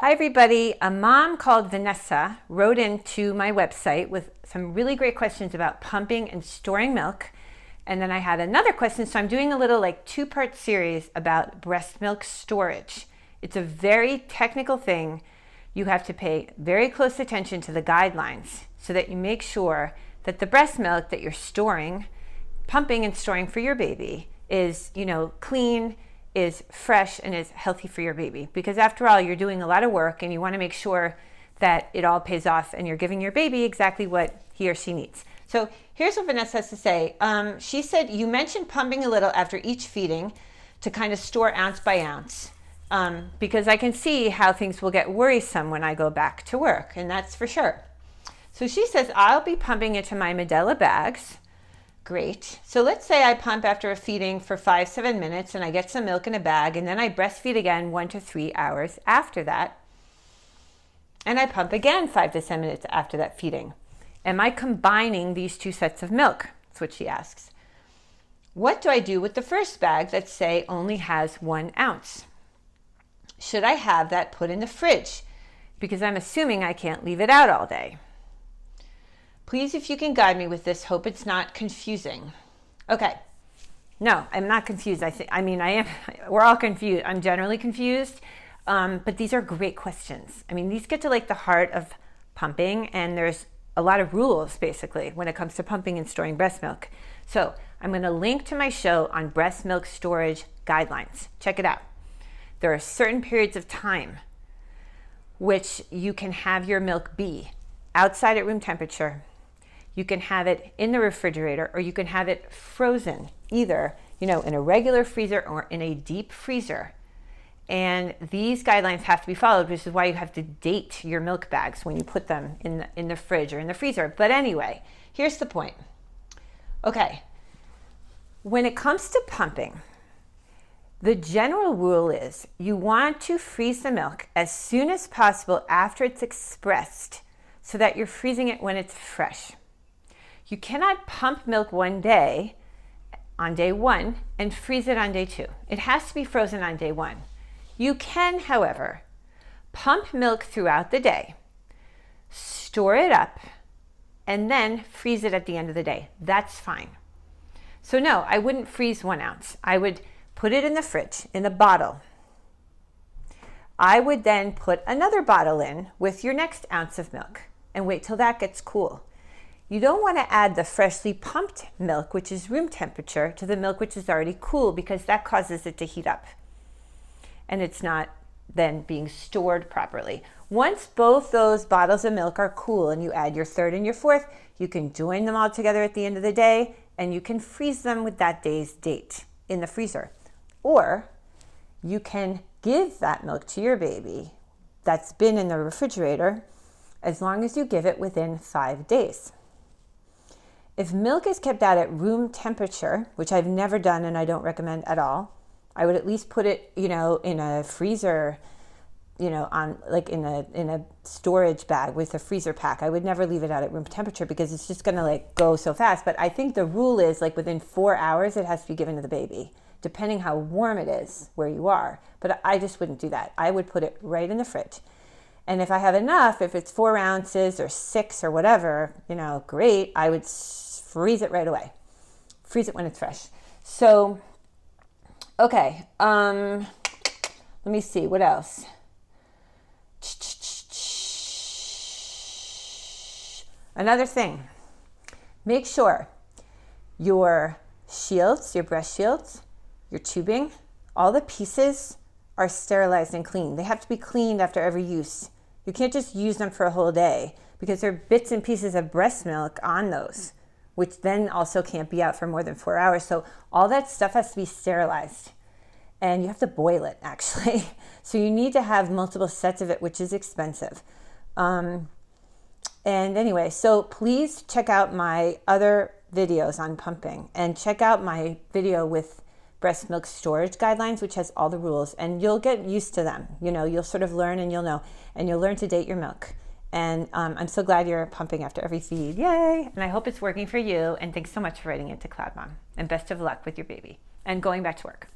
Hi everybody, a mom called Vanessa wrote into my website with some really great questions about pumping and storing milk. And then I had another question, so I'm doing a little two-part series about breast milk storage. It's a very technical thing. You have to pay very close attention to the guidelines so that you make sure that the breast milk that you're storing, pumping and storing for your baby is, clean, is fresh, and is healthy for your baby. Because after all, you're doing a lot of work and you want to make sure that it all pays off and you're giving your baby exactly what he or she needs. So here's what Vanessa has to say. She said, you mentioned pumping a little after each feeding to kind of store ounce by ounce, because I can see how things will get worrisome when I go back to work, and that's for sure. So she says, I'll be pumping into my Medela bags. Great. So let's say I pump after a feeding for 5-7 minutes and I get some milk in a bag, and then I breastfeed again 1 to 3 hours after that. And I pump again 5 to 7 minutes after that feeding. Am I combining these two sets of milk? That's what she asks. What do I do with the first bag that say only has 1 ounce? Should I have that put in the fridge? Because I'm assuming I can't leave it out all day. Please, if you can guide me with this, hope it's not confusing. Okay. No, I'm not confused. I am. We're all confused. I'm generally confused. But these are great questions. These get to the heart of pumping, and there's a lot of rules basically when it comes to pumping and storing breast milk. So I'm going to link to my show on breast milk storage guidelines. Check it out. There are certain periods of time which you can have your milk be outside at room temperature. You can have it in the refrigerator, or you can have it frozen, either, in a regular freezer or in a deep freezer. And these guidelines have to be followed, which is why you have to date your milk bags when you put them in the fridge or in the freezer. But anyway, here's the point. Okay, when it comes to pumping, the general rule is you want to freeze the milk as soon as possible after it's expressed, so that you're freezing it when it's fresh. You cannot pump milk one day, on day 1, and freeze it on day 2. It has to be frozen on day 1. You can, however, pump milk throughout the day, store it up, and then freeze it at the end of the day. That's fine. So no, I wouldn't freeze 1 ounce. I would put it in the fridge, in a bottle. I would then put another bottle in with your next ounce of milk and wait till that gets cool. You don't want to add the freshly pumped milk, which is room temperature, to the milk which is already cool, because that causes it to heat up. And it's not then being stored properly. Once both those bottles of milk are cool and you add your third and your fourth, you can join them all together at the end of the day, and you can freeze them with that day's date in the freezer. Or you can give that milk to your baby that's been in the refrigerator, as long as you give it within 5 days. If milk is kept out at room temperature, which I've never done and I don't recommend at all, I would at least put it, in a freezer, on in a storage bag with a freezer pack. I would never leave it out at room temperature because it's just going to go so fast. But I think the rule is within 4 hours it has to be given to the baby, depending how warm it is where you are. But I just wouldn't do that. I would put it right in the fridge. And if I have enough, if it's 4 ounces or 6 or whatever, great, I would freeze it right away. Freeze it when it's fresh. So, okay, let me see, what else? Another thing, make sure your shields, your breast shields, your tubing, all the pieces are sterilized and cleaned. They have to be cleaned after every use. You can't just use them for a whole day, because there are bits and pieces of breast milk on those, which then also can't be out for more than 4 hours. So all that stuff has to be sterilized, and you have to boil it actually. So you need to have multiple sets of it, which is expensive. And anyway, so please check out my other videos on pumping, and check out my video with breast milk storage guidelines, which has all the rules, and you'll get used to them. You'll sort of learn, and you'll know, and you'll learn to date your milk. And I'm so glad you're pumping after every feed. Yay! And I hope it's working for you. And thanks so much for writing it to CloudMom. And best of luck with your baby and going back to work.